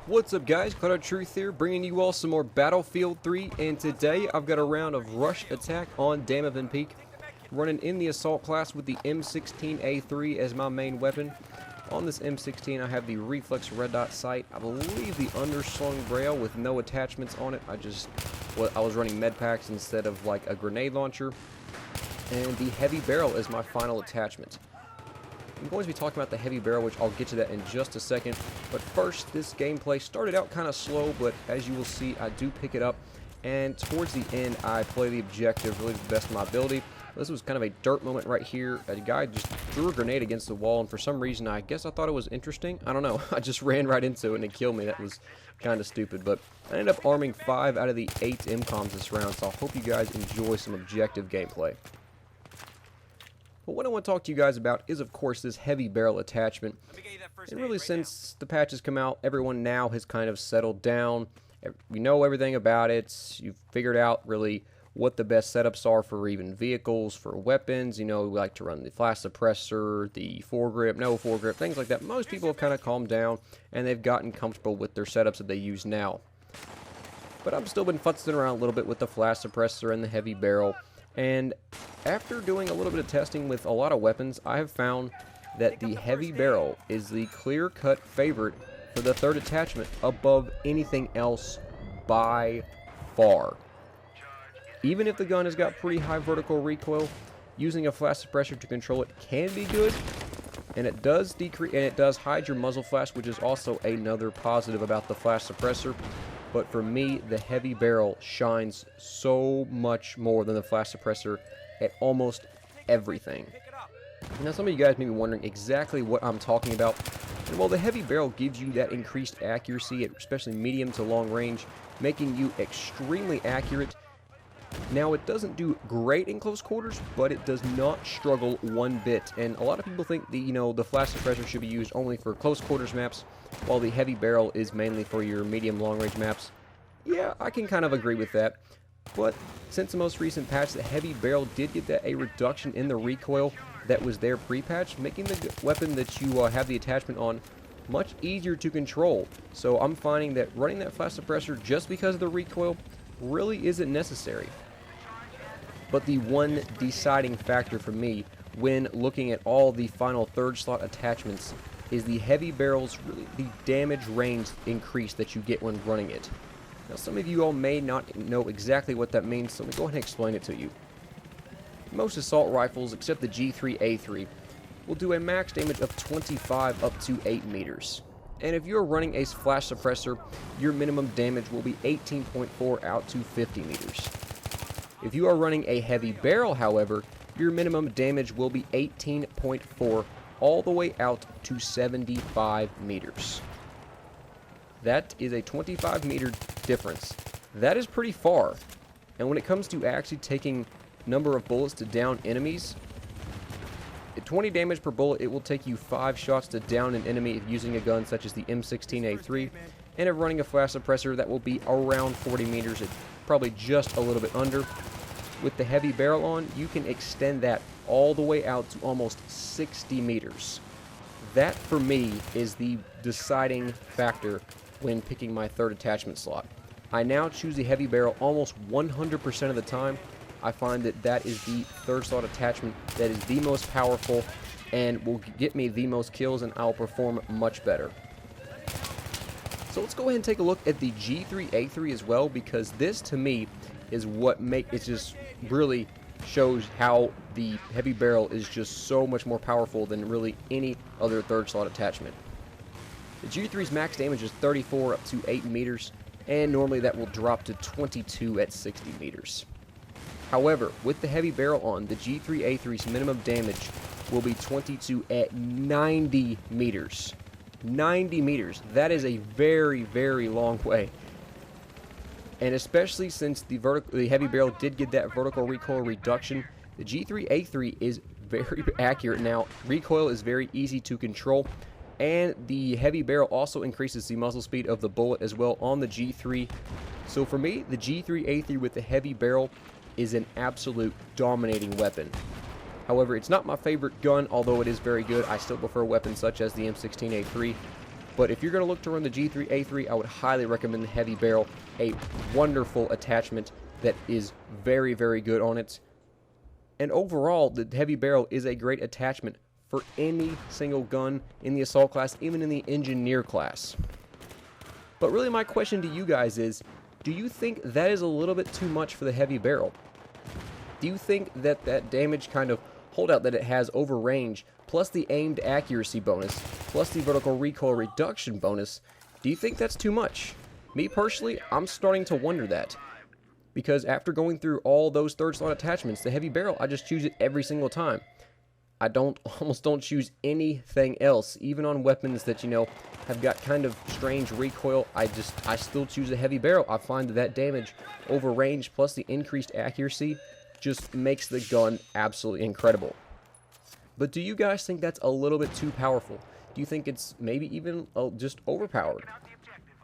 What's up guys, Cloud Truth here, bringing you all some more Battlefield 3, and today I've got a round of rush attack on Damavin Peak, running in the assault class with the M16A3 as my main weapon. On this M16 I have the reflex red dot sight, I believe the underslung braille with no attachments on it. I was running med packs instead of like a grenade launcher, and the heavy barrel is my final attachment. I'm going to be talking about the heavy barrel, which I'll get to that in just a second. But first, this gameplay started out kind of slow, but as you will see, I do pick it up. And towards the end, I play the objective really to the best of my ability. This was kind of a dirt moment right here. A guy just threw a grenade against the wall, and for some reason, I guess I thought it was interesting. I don't know. I just ran right into it, and it killed me. That was kind of stupid. But I ended up arming 5 out of the 8 MCOMs this round, so I hope you guys enjoy some objective gameplay. But what I want to talk to you guys about is, of course, this heavy barrel attachment. And really, since the patch has come out, everyone now has kind of settled down. We know everything about it. You've figured out really what the best setups are for even vehicles, for weapons. You know, we like to run the flash suppressor, the foregrip, no foregrip, things like that. Most people have kind of calmed down, and they've gotten comfortable with their setups that they use now. But I've still been futzing around a little bit with the flash suppressor and the heavy barrel. And after doing a little bit of testing with a lot of weapons, I have found that the heavy barrel is the clear-cut favorite for the third attachment above anything else by far. Even if the gun has got pretty high vertical recoil, using a flash suppressor to control it can be good, and it does decrease, and it does hide your muzzle flash, which is also another positive about the flash suppressor. But for me, the heavy barrel shines so much more than the flash suppressor at almost everything. Now, some of you guys may be wondering exactly what I'm talking about. And while the heavy barrel gives you that increased accuracy, especially medium to long range, making you extremely accurate, now it doesn't do great in close quarters, but it does not struggle one bit. And a lot of people think the flash suppressor should be used only for close quarters maps, while the heavy barrel is mainly for your medium long range maps. Yeah, I can kind of agree with that. But since the most recent patch, the heavy barrel did get a reduction in the recoil that was there pre-patch, making the weapon that you have the attachment on much easier to control. So I'm finding that running that flash suppressor just because of the recoil really isn't necessary. But the one deciding factor for me when looking at all the final third slot attachments is the heavy barrel's really the damage range increase that you get when running it. Now, some of you all may not know exactly what that means, so let me go ahead and explain it to you. Most assault rifles, except the G3A3, will do a max damage of 25 up to 8 meters. And if you're running a flash suppressor, your minimum damage will be 18.4 out to 50 meters. If you are running a heavy barrel, however, your minimum damage will be 18.4 all the way out to 75 meters. That is a 25 meter difference. That is pretty far. And when it comes to actually taking number of bullets to down enemies, at 20 damage per bullet, it will take you 5 shots to down an enemy if using a gun such as the M16A3, and if running a flash suppressor, that will be around 40 meters, probably just a little bit under. With the heavy barrel on, you can extend that all the way out to almost 60 meters. That, for me, is the deciding factor when picking my third attachment slot. I now choose the heavy barrel almost 100% of the time. I find that that is the third slot attachment that is the most powerful and will get me the most kills, and I'll perform much better. So let's go ahead and take a look at the G3A3 as well, because this to me is what it just really shows how the heavy barrel is just so much more powerful than really any other third slot attachment. The G3's max damage is 34 up to 8 meters, and normally that will drop to 22 at 60 meters. However, with the heavy barrel on, the G3A3's minimum damage will be 22 at 90 meters. 90 meters. That is a very, very long way. And especially since the heavy barrel did get that vertical recoil reduction, the G3A3 is very accurate now. Recoil is very easy to control, and the heavy barrel also increases the muzzle speed of the bullet as well on the G3. So for me, the G3A3 with the heavy barrel is an absolute dominating weapon. However, it's not my favorite gun, although it is very good. I still prefer weapons such as the M16A3. But if you're going to look to run the G3A3, I would highly recommend the heavy barrel. A wonderful attachment that is very, very good on it. And overall, the heavy barrel is a great attachment for any single gun in the assault class, even in the engineer class. But really my question to you guys is, do you think that is a little bit too much for the heavy barrel? Do you think that that damage kind of holdout that it has over range, plus the aimed accuracy bonus, plus the vertical recoil reduction bonus, do you think that's too much? Me personally, I'm starting to wonder that. Because after going through all those third slot attachments, the heavy barrel, I just choose it every single time. I almost don't choose anything else, even on weapons that, you know, have got kind of strange recoil. I still choose a heavy barrel. I find that damage over range plus the increased accuracy just makes the gun absolutely incredible. But do you guys think that's a little bit too powerful? Do you think it's maybe even just overpowered?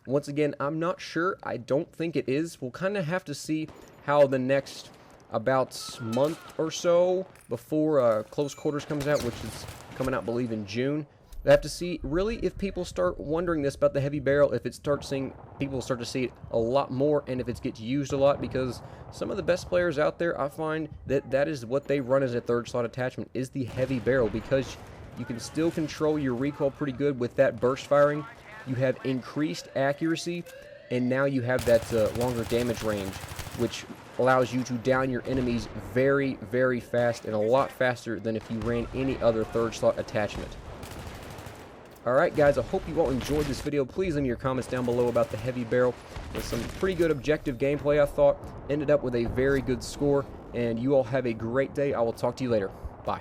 Once again, I'm not sure. I don't think it is. We'll kind of have to see how the next about month or so before Close Quarters comes out, which is coming out, I believe, in June. We have to see really if people start wondering this about the heavy barrel, if people start to see it a lot more, and if it gets used a lot, because some of the best players out there, I find that is what they run as a third slot attachment, is the heavy barrel, because you can still control your recoil pretty good with that burst firing. You have increased accuracy, and now you have that longer damage range, which allows you to down your enemies very, very fast, and a lot faster than if you ran any other third slot attachment. Alright guys, I hope you all enjoyed this video. Please leave me your comments down below about the heavy barrel. With some pretty good objective gameplay, I thought. Ended up with a very good score, and you all have a great day. I will talk to you later. Bye.